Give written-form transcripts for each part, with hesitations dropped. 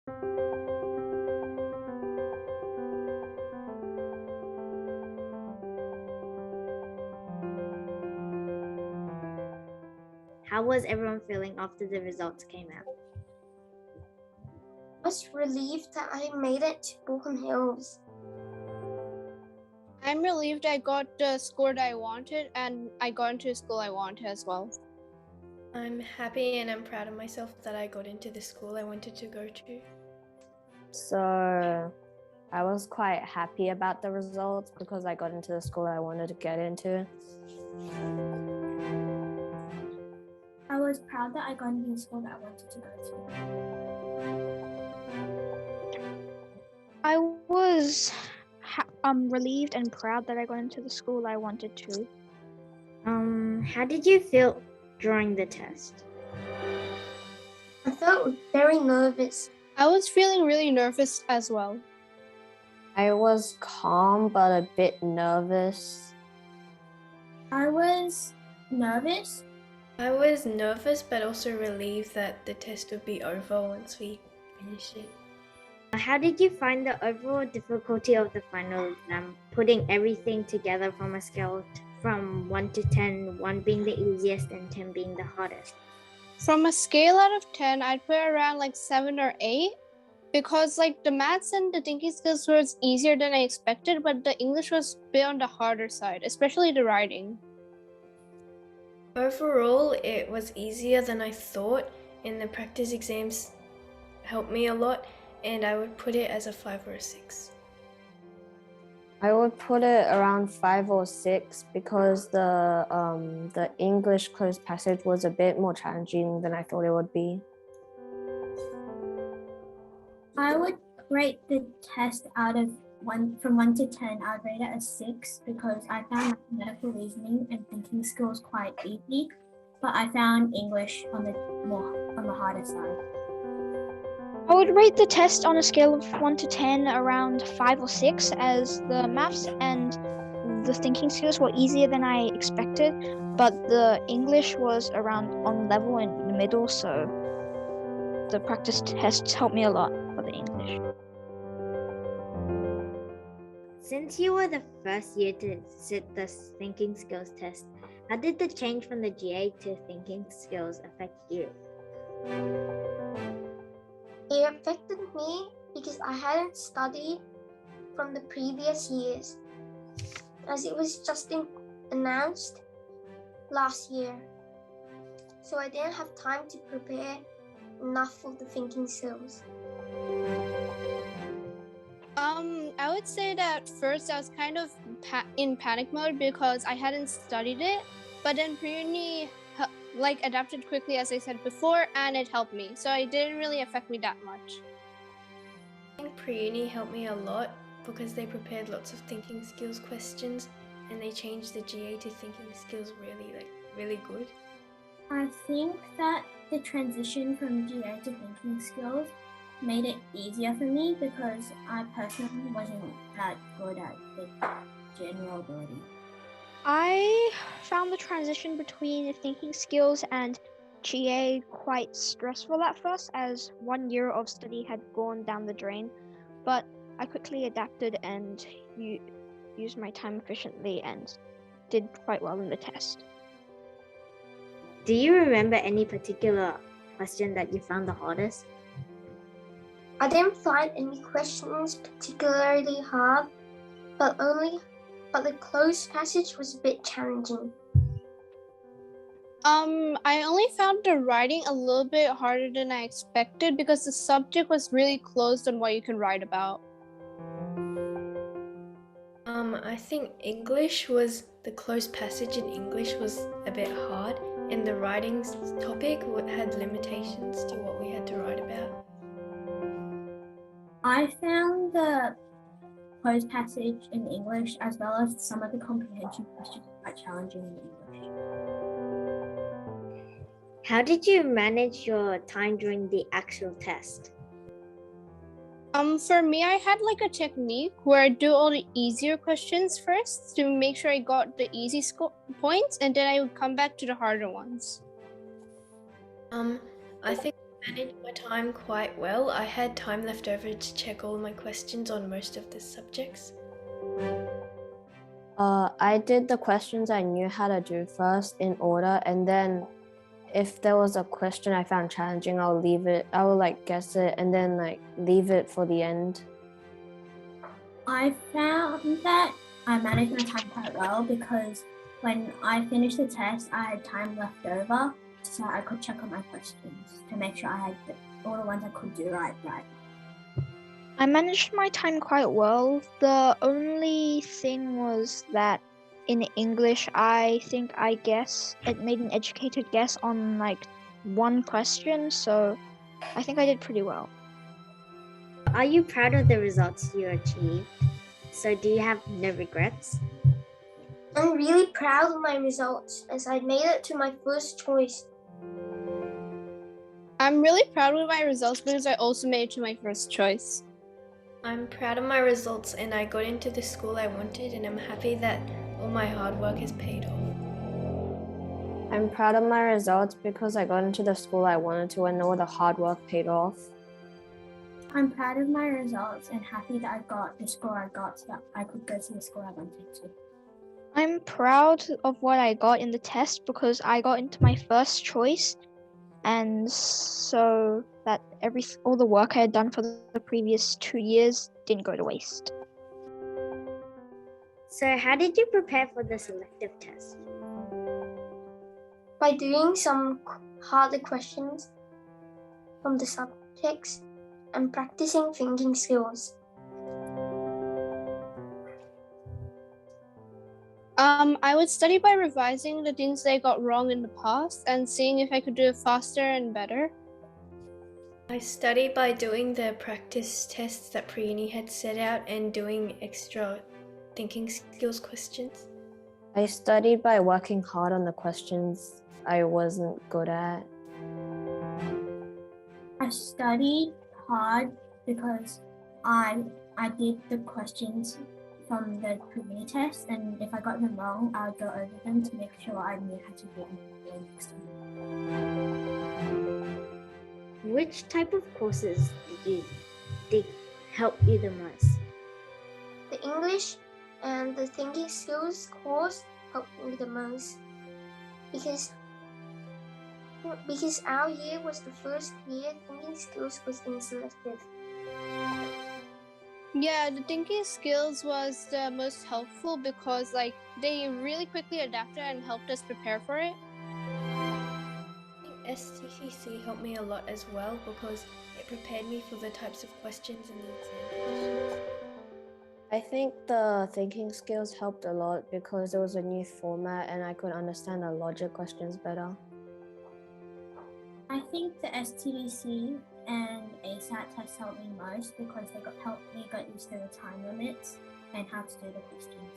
How was everyone feeling after the results came out? I was relieved that I made it to Balkan Hills. I'm relieved I got the score that I wanted and I got into the school I wanted as well. I'm happy and I'm proud of myself that I got into the school I wanted to go to. So I was quite happy about the results because I got into the school I wanted to get into. I was proud that I got into the school that I wanted to go to. I was relieved and proud that I got into the school I wanted to. How did you feel during the test? I felt very nervous. I was feeling really nervous as well. I was calm but a bit nervous. I was nervous. I was nervous but also relieved that the test would be over once we finished it. How did you find the overall difficulty of the final exam, putting everything together from a scale from 1 to 10, 1 being the easiest and 10 being the hardest? From a scale out of 10, I'd put around like 7 or 8 because like the maths and the thinking skills was easier than I expected, but the English was a bit on the harder side, especially the writing. Overall, it was easier than I thought, and the practice exams helped me a lot, and I would put it as a 5 or a 6. I would put it around 5 or 6 because the English closed passage was a bit more challenging than I thought it would be. I would rate the test from 1 to 10. I would rate it a 6 because I found mathematical reasoning and thinking skills quite easy, but I found English on the harder side. I would rate the test on a scale of 1 to 10 around 5 or 6, as the maths and the thinking skills were easier than I expected, but the English was around on level in the middle, so the practice tests helped me a lot for the English. Since you were the first year to sit the thinking skills test, how did the change from the GA to thinking skills affect you? It affected me because I hadn't studied from the previous years, as it was just announced last year. So I didn't have time to prepare enough for the thinking skills. I would say that first I was kind of in panic mode because I hadn't studied it, but then Pre-Uni adapted quickly, as I said before, and it helped me, so it didn't really affect me that much. I think Pre-Uni helped me a lot because they prepared lots of thinking skills questions and they changed the GA to thinking skills really good. I think that the transition from GA to thinking skills made it easier for me because I personally wasn't that good at the general ability. I found the transition between thinking skills and GA quite stressful at first, as 1 year of study had gone down the drain, but I quickly adapted and used my time efficiently and did quite well in the test. Do you remember any particular question that you found the hardest? I didn't find any questions particularly hard, but the closed passage was a bit challenging. I only found the writing a little bit harder than I expected because the subject was really closed on what you can write about. I think the closed passage in English was a bit hard, and the writing topic had limitations to what we had to write about. I found the closed passage in English as well as some of the comprehension questions quite challenging in English. How did you manage your time during the actual test? For me, I had a technique where I do all the easier questions first to make sure I got the easy points, and then I would come back to the harder ones. I think Managed my time quite well. I had time left over to check all my questions on most of the subjects. I did the questions I knew how to do first in order, and then if there was a question I found challenging, I will like guess it and then like leave it for the end. I found that I managed my time quite well because when I finished the test, I had time left over, so I could check on my questions to make sure I had all the ones I could do right. I managed my time quite well. The only thing was that in English, I think it made an educated guess on like one question, so I think I did pretty well. Are you proud of the results you achieved? So do you have no regrets? I'm really proud of my results as I made it to my first choice. I'm really proud of my results because I also made it to my first choice. I'm proud of my results and I got into the school I wanted, and I'm happy that all my hard work has paid off. I'm proud of my results because I got into the school I wanted to and all the hard work paid off. I'm proud of my results and happy that I got the score I got so that I could go to the school I wanted to. I'm proud of what I got in the test because I got into my first choice, and so that all the work I had done for the previous 2 years didn't go to waste. So how did you prepare for the selective test? By doing some harder questions from the subjects and practicing thinking skills. I would study by revising the things that I got wrong in the past and seeing if I could do it faster and better. I study by doing the practice tests that Pre-Uni had set out and doing extra thinking skills questions. I studied by working hard on the questions I wasn't good at. I studied hard because I did the questions from the Pre-Uni test, and if I got them wrong, I would go over them to make sure I knew how to do them next time. Which type of courses did help you the most? The English and the thinking skills course helped me the most because our year was the first year thinking skills was in selective. Yeah, the thinking skills was the most helpful because they really quickly adapted and helped us prepare for it. I think STCC helped me a lot as well because it prepared me for the types of questions in the exam conditions. I think the thinking skills helped a lot because it was a new format and I could understand the logic questions better. I think the STDC and ASAT tests helped me most because they helped me get used to the time limits and how to do the questions.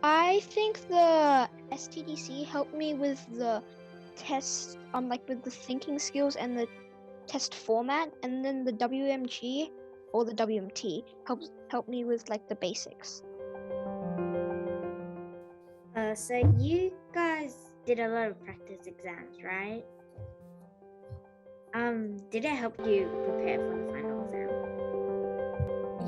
I think the STDC helped me with the test, with the thinking skills and the test format, and then the WMG or the WMT helped me with the basics. So you guys did a lot of practice exams, right? Did it help you prepare for the final exam?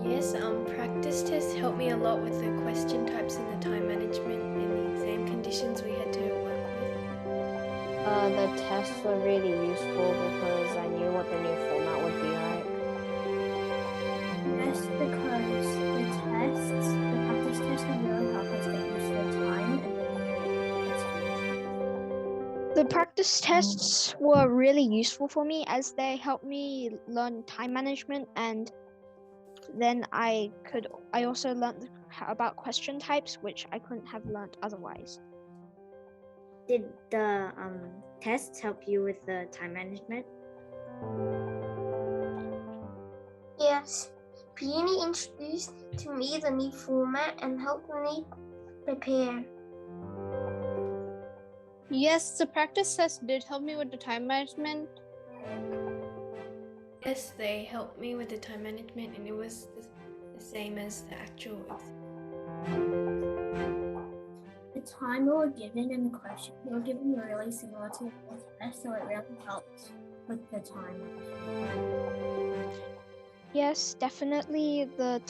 Yes, practice tests helped me a lot with the question types and the time management and the exam conditions we had to work with. The tests were really useful because I knew what the new format would be like. Yes, because the practice tests would really help us get used to the time and the questions. The practice tests were really useful for me as they helped me learn time management, and then I also learned about question types, which I couldn't have learned otherwise. Did the tests help you with the time management? Yes, Pre-Uni introduced to me the new format and helped me prepare. Yes, the practice tests did help me with the time management. Yes, they helped me with the time management, and it was the same as the actual exam. The time we were given and the question we were given were really similar to the test, so it really helped put the time. Yes, definitely the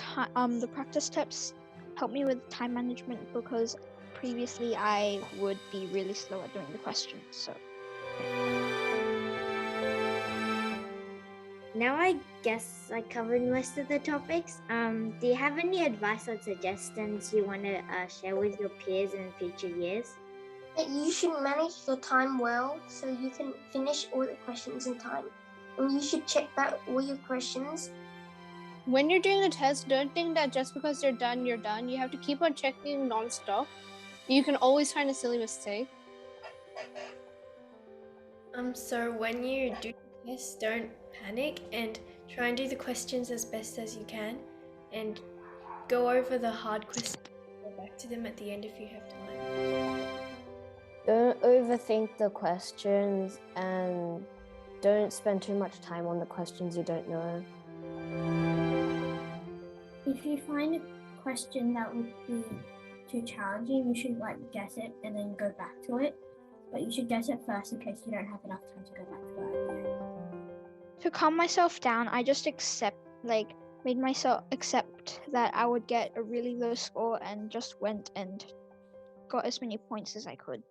practice tips help me with time management because previously I would be really slow at doing the questions. So Now I guess I covered most of the topics. Do you have any advice or suggestions you want to share with your peers in future years? That you should manage your time well so you can finish all the questions in time. And you should check back all your questions. When you're doing the test, don't think that just because you're done, you're done. You have to keep on checking non-stop. You can always find a silly mistake. So when you do the test, don't panic and try and do the questions as best as you can and go over the hard questions, go back to them at the end if you have time. Don't overthink the questions and don't spend too much time on the questions you don't know. If you find a question that would be too challenging, you should guess it and then go back to it. But you should guess it first in case you don't have enough time to go back to it at the end. to calm myself down, I just made myself accept that I would get a really low score and just went and got as many points as I could.